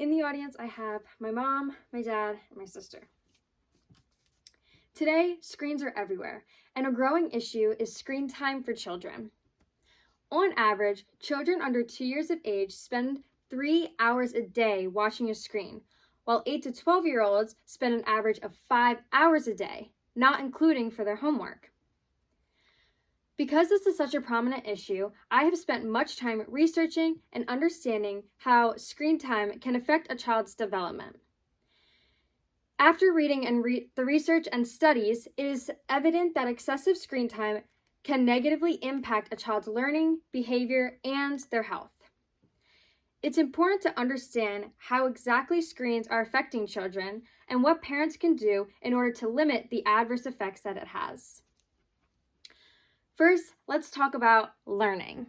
In the audience, I have my mom, my dad, and my sister. Today, screens are everywhere, and a growing issue is screen time for children. On average, children under 2 years of age spend 3 hours a day watching a screen, while 8 to 12-year-olds spend an average of 5 hours a day, not including for their homework. Because this is such a prominent issue, I have spent much time researching and understanding how screen time can affect a child's development. After reading the research and studies, it is evident that excessive screen time can negatively impact a child's learning, behavior, and their health. It's important to understand how exactly screens are affecting children and what parents can do in order to limit the adverse effects that it has. First, let's talk about learning.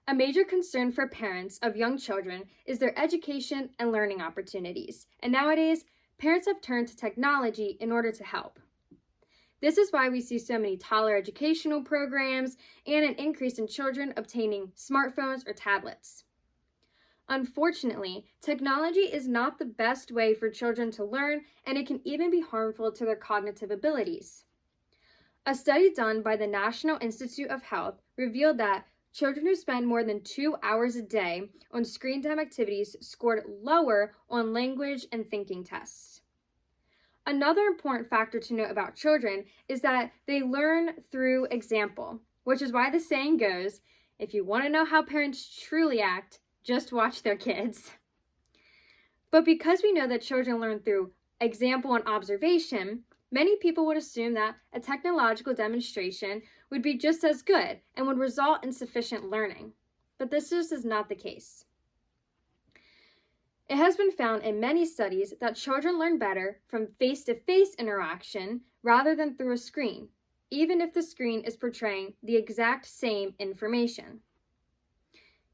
A major concern for parents of young children is their education and learning opportunities, and nowadays, parents have turned to technology in order to help. This is why we see so many taller educational programs and an increase in children obtaining smartphones or tablets. Unfortunately, technology is not the best way for children to learn, and it can even be harmful to their cognitive abilities. A study done by the National Institute of Health revealed that children who spend more than 2 hours a day on screen time activities scored lower on language and thinking tests. Another important factor to note about children is that they learn through example, which is why the saying goes, if you want to know how parents truly act, just watch their kids. But because we know that children learn through example and observation, many people would assume that a technological demonstration would be just as good and would result in sufficient learning. But this just is not the case. It has been found in many studies that children learn better from face-to-face interaction rather than through a screen, even if the screen is portraying the exact same information.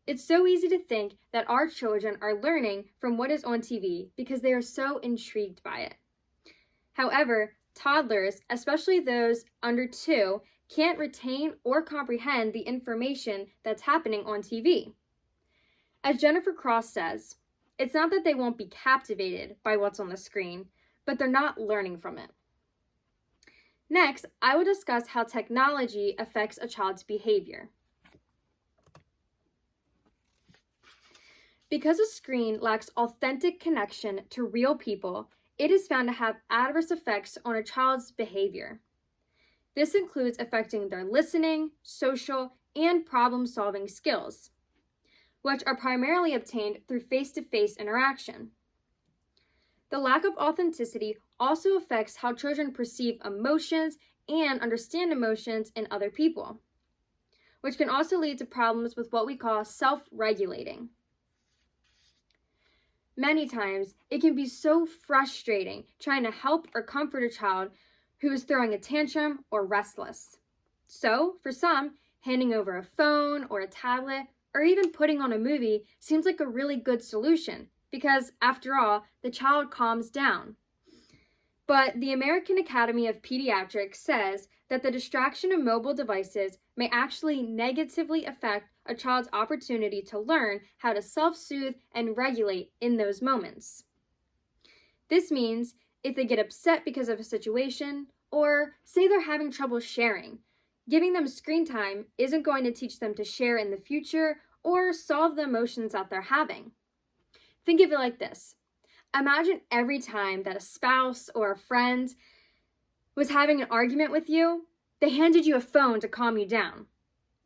It's so easy to think that our children are learning from what is on TV because they are so intrigued by it. However, toddlers, especially those under 2, can't retain or comprehend the information that's happening on TV. As Jennifer Cross says, it's not that they won't be captivated by what's on the screen, but they're not learning from it. Next, I will discuss how technology affects a child's behavior. Because a screen lacks authentic connection to real people, it is found to have adverse effects on a child's behavior. This includes affecting their listening, social, and problem-solving skills, which are primarily obtained through face-to-face interaction. The lack of authenticity also affects how children perceive emotions and understand emotions in other people, which can also lead to problems with what we call self-regulating. Many times, it can be so frustrating trying to help or comfort a child who is throwing a tantrum or restless. So, for some, handing over a phone or a tablet or even putting on a movie seems like a really good solution because, after all, the child calms down. But the American Academy of Pediatrics says that the distraction of mobile devices may actually negatively affect a child's opportunity to learn how to self-soothe and regulate in those moments. This means if they get upset because of a situation, or say they're having trouble sharing, giving them screen time isn't going to teach them to share in the future or solve the emotions that they're having. Think of it like this. Imagine every time that a spouse or a friend was having an argument with you, they handed you a phone to calm you down.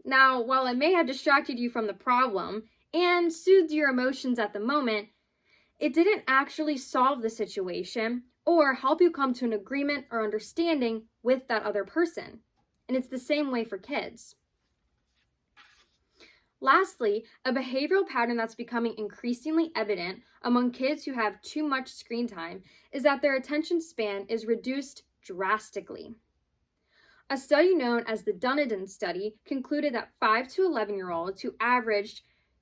Now, while it may have distracted you from the problem and soothed your emotions at the moment, it didn't actually solve the situation or help you come to an agreement or understanding with that other person. And it's the same way for kids. Lastly, a behavioral pattern that's becoming increasingly evident among kids who have too much screen time is that their attention span is reduced drastically. A study known as the Dunedin study concluded that 5 to 11-year-olds who averaged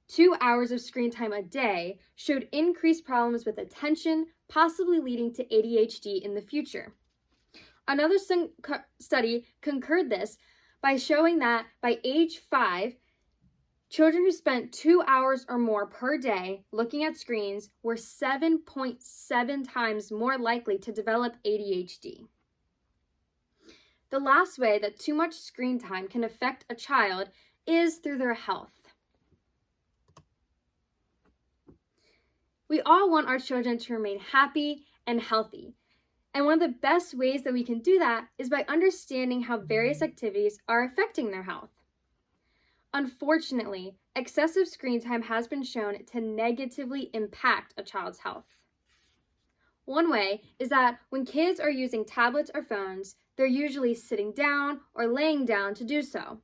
2 hours of screen time a day showed increased problems with attention, possibly leading to ADHD in the future. Another study concurred this by showing that by age 5, Children who spent 2 hours or more per day looking at screens were 7.7 times more likely to develop ADHD. The last way that too much screen time can affect a child is through their health. We all want our children to remain happy and healthy. And one of the best ways that we can do that is by understanding how various activities are affecting their health. Unfortunately, excessive screen time has been shown to negatively impact a child's health. One way is that when kids are using tablets or phones, they're usually sitting down or laying down to do so.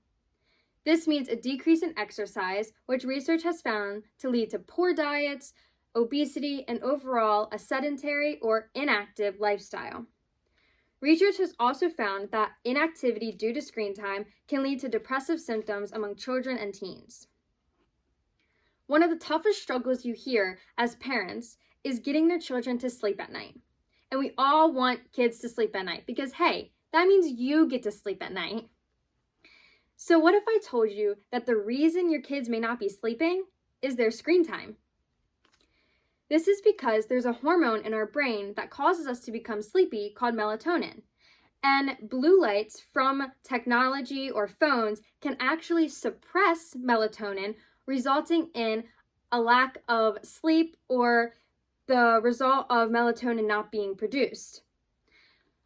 This means a decrease in exercise, which research has found to lead to poor diets, obesity, and overall a sedentary or inactive lifestyle. Research has also found that inactivity due to screen time can lead to depressive symptoms among children and teens. One of the toughest struggles you hear as parents is getting their children to sleep at night. And we all want kids to sleep at night because, hey, that means you get to sleep at night. So what if I told you that the reason your kids may not be sleeping is their screen time? This is because there's a hormone in our brain that causes us to become sleepy called melatonin. And blue lights from technology or phones can actually suppress melatonin, resulting in a lack of sleep or the result of melatonin not being produced.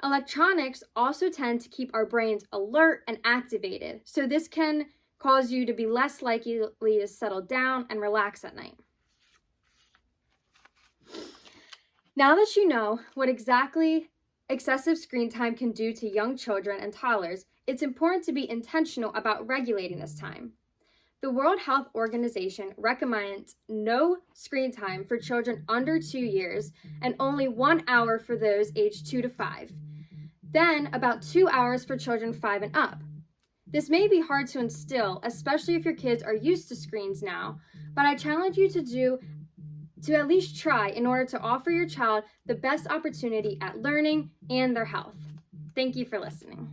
Electronics also tend to keep our brains alert and activated, so this can cause you to be less likely to settle down and relax at night. Now that you know what exactly excessive screen time can do to young children and toddlers, it's important to be intentional about regulating this time. The World Health Organization recommends no screen time for children under 2 years and only 1 hour for those aged 2 to 5. Then about 2 hours for children 5 and up. This may be hard to instill, especially if your kids are used to screens now, but I challenge you to at least try in order to offer your child the best opportunity at learning and their health. Thank you for listening.